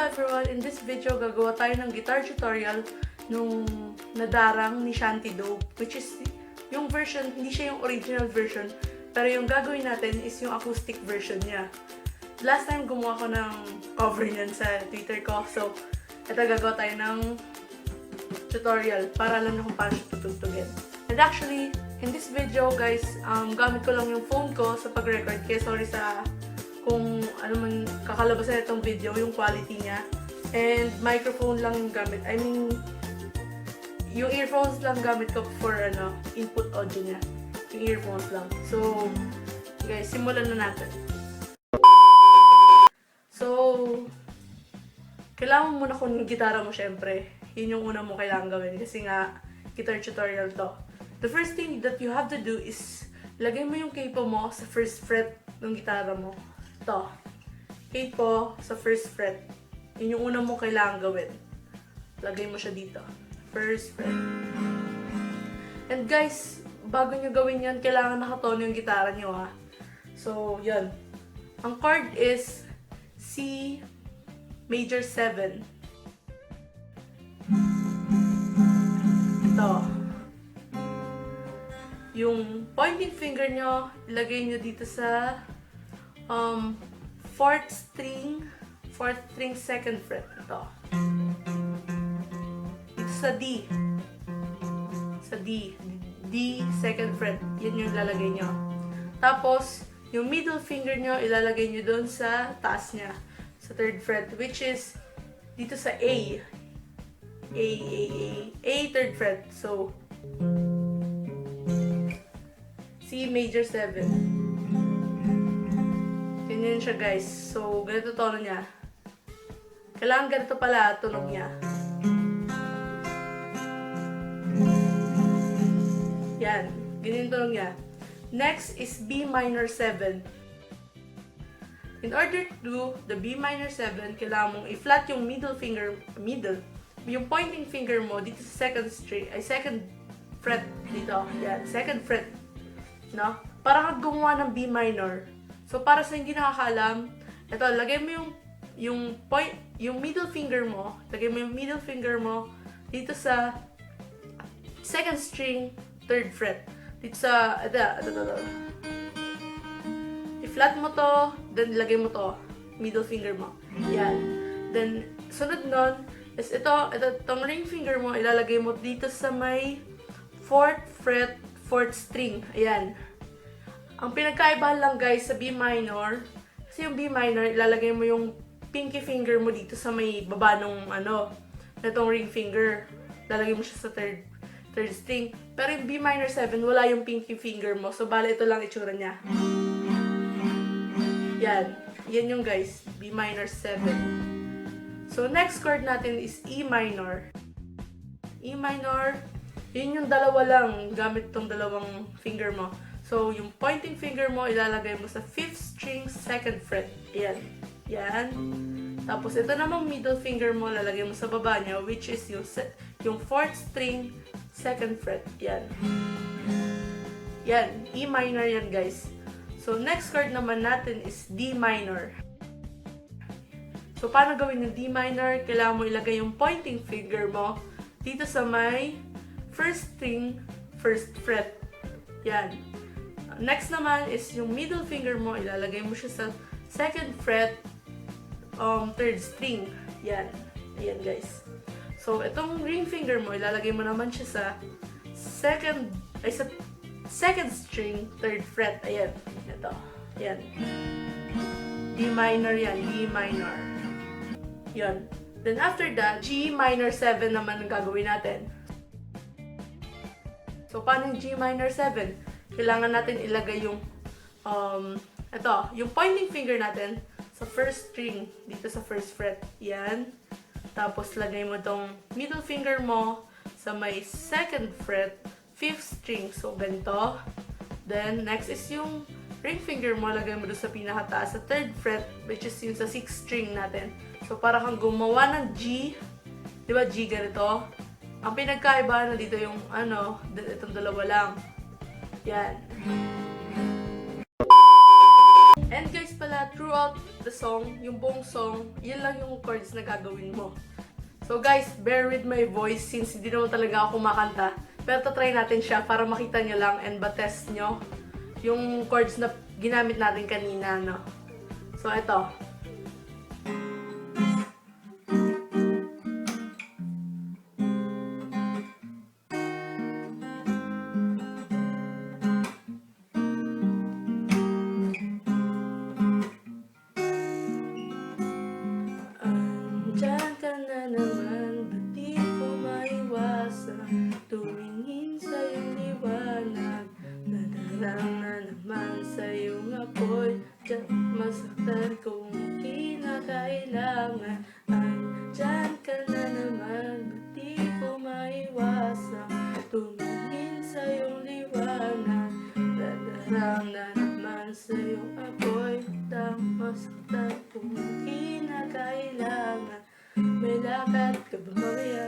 everyone! In this video, gagawa tayo ng guitar tutorial nung Nadarang ni Shanti which is yung version, hindi siya yung original version, pero yung gagawin natin is yung acoustic version niya. Last time, gumawa ko ng cover niyan sa Twitter ko, so ito gagawa tayo ng tutorial para alam nyo kung paano siya tutugtugin. And actually, in this video guys, gamit ko lang yung phone ko sa pag-record, kaya sorry sa kung ano man kakalabasan itong video, yung quality niya. And microphone lang yung gamit. I mean, yung earphones lang gamit ko for input audio niya. Yung earphones lang. So, guys, simulan na natin. So, kailangan mo muna kunin yung gitara mo syempre. Yun yung una mo kailangan gawin kasi nga, guitar tutorial to. The first thing that you have to do is, lagay mo yung capo mo sa first fret ng gitara mo. Ito. Capo sa first fret. Yun yung una mo kailangan gawin. Lagay mo siya dito. First fret. And guys, bago nyo gawin yan, kailangan nakatono yung gitara nyo ha. So, yun. Ang chord is C major 7. Ito. Yung pointing finger nyo, ilagay nyo dito sa 4th string 2nd fret. Ito. Dito sa D. Sa D. D 2nd fret. Yan yung ilalagay nyo. Tapos, yung middle finger nyo, ilalagay nyo doon sa taas niya. Sa 3rd fret. Which is, dito sa A. A 3rd fret. So, C major 7. Ganyan siya guys. So, ganito tono niya. Kailangan ganito pala tunog niya. Yan. Ganyan tunog niya. Next is B minor 7. In order to do the B minor 7, kailangan mong i-flat yung middle finger, yung pointing finger mo dito sa 2nd string, ay 2nd fret dito. Yan, 2nd fret. No? Para kang gumawa ng B minor. So, para sa hindi nakakaalam, ito, lagay mo yung middle finger mo, dito sa 2nd string, 3rd fret. Dito sa, ito. I-flat mo to, then lagay mo to, middle finger mo. Yan. Then, sunod nun, is itong ring finger mo, ilalagay mo dito sa may 4th fret, 4th string. Ayan. Ang pinagkaibahan lang guys sa B minor, kasi yung B minor, ilalagay mo yung pinky finger mo dito sa may baba nung netong ring finger. Ilalagay mo siya sa 3rd string. Pero yung B minor 7, wala yung pinky finger mo. So, bale ito lang itsura niya. Yan. Yan yung guys, B minor 7. So, next chord natin is E minor. E minor, yun yung dalawa lang gamit tong dalawang finger mo. So, yung pointing finger mo, ilalagay mo sa 5th string, 2nd fret. Ayan. Yan. Tapos, ito namang middle finger mo, lalagay mo sa baba niya, which is yung 4th string, 2nd fret. Yan. Yan. E minor yan, guys. So, next chord naman natin is D minor. So, paano gawin yung D minor? Kailangan mo ilagay yung pointing finger mo dito sa may 1st string, 1st fret. Yan. Next naman is yung middle finger mo, ilalagay mo siya sa 2nd fret, 3rd string. Yan. Ayan guys. So, itong ring finger mo, ilalagay mo naman siya sa 2nd string, 3rd fret. Ayan. Ito. Ayan. D minor yan. D minor. Yan. Then after that, G minor 7 naman ang gagawin natin. So, paano yung G minor 7? Kailangan natin ilagay yung yung pointing finger natin sa 1st string, dito sa 1st fret. Yan. Tapos, lagay mo tong middle finger mo sa may 2nd fret, 5th string. So, ganito. Then, next is yung ring finger mo, lagay mo doon sa pinakataas, sa 3rd fret, which is yung sa 6th string natin. So, para kang gumawa ng G, di ba G ganito? Ang pinagkaiba dito yung itong dalawa lang. Yan. And guys pala, true throughout the song, yung buong song, yun lang yung chords na gagawin mo. So guys, bear with my voice since hindi naman talaga ako kumakanta. Pero try natin siya para makita nyo lang and ba-test nyo yung chords na ginamit natin kanina, no? So, ito. Andiyan ka na naman, ba't di ko maiwasan tumingin sa iyong liwanag. Nadarang na naman sa iyong apoy, diyan masaktan kung kinakailangan. Andiyan ka na naman, ba't di ko maiwasan tumingin sa iyong liwanag. Nadarang na naman sa iyong apoy, diyan masaktan kung kinakailangan. May lakad ka ba mamaya?